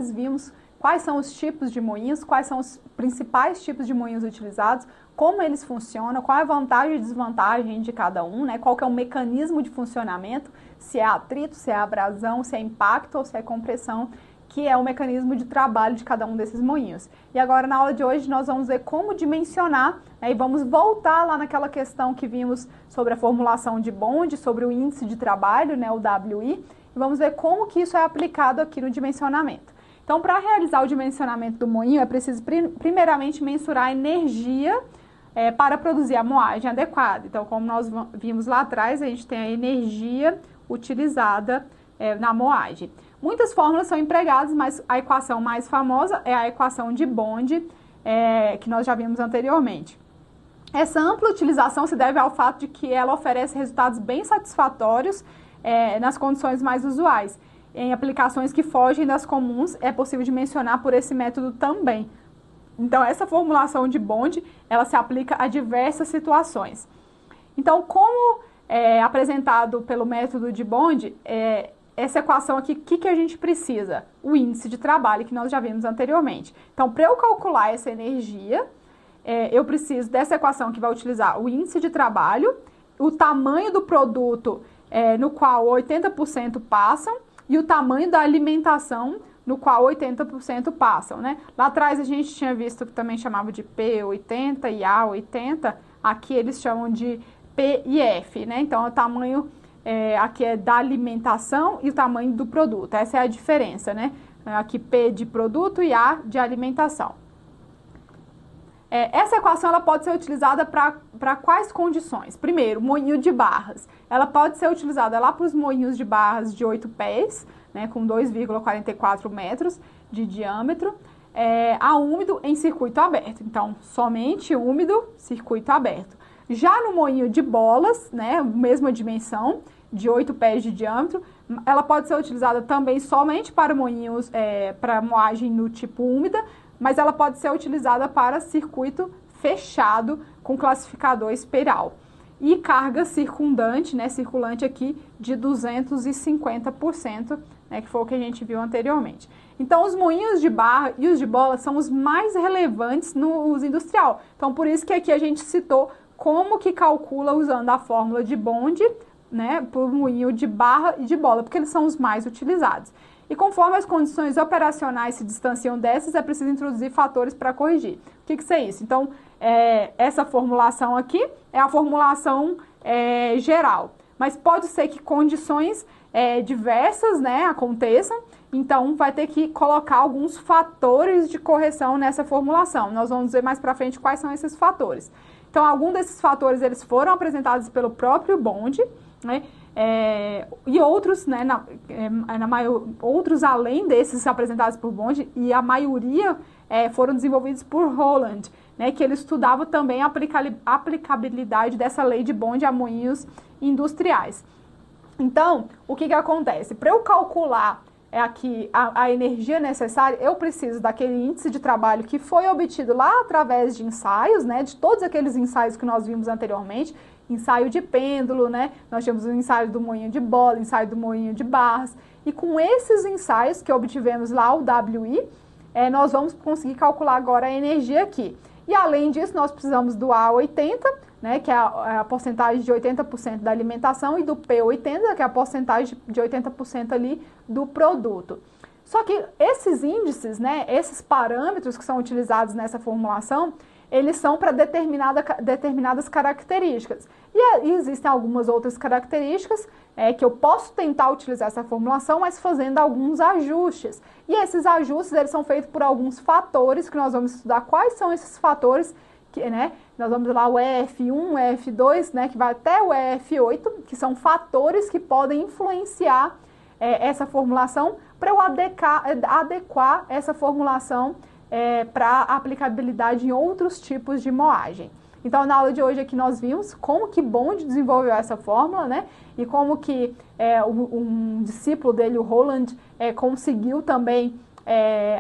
slides vimos quais são os tipos de moinhos, quais são os principais tipos de moinhos utilizados, como eles funcionam, qual é a vantagem e desvantagem de cada um, né? Qual que é o mecanismo de funcionamento, se é atrito, se é abrasão, se é impacto ou se é compressão, que é o mecanismo de trabalho de cada um desses moinhos. E agora, na aula de hoje, nós vamos ver como dimensionar, né, e vamos voltar lá naquela questão que vimos sobre a formulação de Bond, sobre o índice de trabalho, né, o WI, e vamos ver como que isso é aplicado aqui no dimensionamento. Então, para realizar o dimensionamento do moinho, é preciso primeiramente mensurar a energia para produzir a moagem adequada. Então, como nós vimos lá atrás, a gente tem a energia utilizada na moagem. Muitas fórmulas são empregadas, mas a equação mais famosa é a equação de Bond, que nós já vimos anteriormente. Essa ampla utilização se deve ao fato de que ela oferece resultados bem satisfatórios nas condições mais usuais. Em aplicações que fogem das comuns, é possível dimensionar por esse método também. Então, essa formulação de Bond, ela se aplica a diversas situações. Então, como apresentado pelo método de Bond, essa equação aqui, o que a gente precisa? O índice de trabalho, que nós já vimos anteriormente. Então, para eu calcular essa energia, eu preciso dessa equação que vai utilizar o índice de trabalho, o tamanho do produto no qual 80% passam e o tamanho da alimentação no qual 80% passam, né? Lá atrás a gente tinha visto que também chamava de P80 e A80, aqui eles chamam de P e F, né? Então, o tamanho aqui é da alimentação e o tamanho do produto. Essa é a diferença, né? Aqui P de produto e A de alimentação. Essa equação ela pode ser utilizada para quais condições? Primeiro, moinho de barras. Ela pode ser utilizada lá para os moinhos de barras de 8 pés, né, com 2,44 metros de diâmetro, a úmido em circuito aberto. Então, somente úmido, circuito aberto. Já no moinho de bolas, né, mesma dimensão, de 8 pés de diâmetro, ela pode ser utilizada também somente para moinhos, para moagem no tipo úmida, mas ela pode ser utilizada para circuito fechado com classificador espiral. E carga circundante, né, circulante aqui, de 250%, né, que foi o que a gente viu anteriormente. Então, os moinhos de barra e os de bola são os mais relevantes no uso industrial. Então, por isso que aqui a gente citou como que calcula usando a fórmula de Bond, né, por moinho de barra e de bola, porque eles são os mais utilizados. E conforme as condições operacionais se distanciam dessas, é preciso introduzir fatores para corrigir. O que é isso? Então, essa formulação aqui é a formulação geral, mas pode ser que condições diversas, né, aconteçam, então vai ter que colocar alguns fatores de correção nessa formulação. Nós vamos ver mais para frente quais são esses fatores. Então, alguns desses fatores eles foram apresentados pelo próprio Bond, né? E outros, né, outros além desses apresentados por Bond, e a maioria foram desenvolvidos por Rowland, né, que ele estudava também a aplicabilidade dessa lei de Bond a moinhos industriais. Então, o que acontece? Para eu calcular aqui a energia necessária, eu preciso daquele índice de trabalho que foi obtido lá através de ensaios, né, de todos aqueles ensaios que nós vimos anteriormente, ensaio de pêndulo, né, nós temos o ensaio do moinho de bola, ensaio do moinho de barras, e com esses ensaios que obtivemos lá, o WI, nós vamos conseguir calcular agora a energia aqui. E além disso, nós precisamos do A80, né, que é a porcentagem de 80% da alimentação, e do P80, que é a porcentagem de 80% ali do produto. Só que esses índices, né, esses parâmetros que são utilizados nessa formulação, eles são para determinadas características. E existem algumas outras características que eu posso tentar utilizar essa formulação, mas fazendo alguns ajustes. E esses ajustes eles são feitos por alguns fatores, que nós vamos estudar quais são esses fatores, que, né, nós vamos lá o EF1, o EF2, né, que vai até o EF8, que são fatores que podem influenciar essa formulação para eu adequar essa formulação para aplicabilidade em outros tipos de moagem. Então, na aula de hoje aqui nós vimos como que Bond desenvolveu essa fórmula, né? E como que um discípulo dele, o Rowland, conseguiu também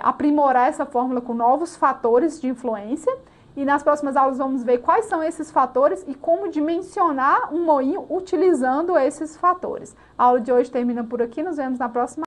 aprimorar essa fórmula com novos fatores de influência. E nas próximas aulas vamos ver quais são esses fatores e como dimensionar um moinho utilizando esses fatores. A aula de hoje termina por aqui, nos vemos na próxima.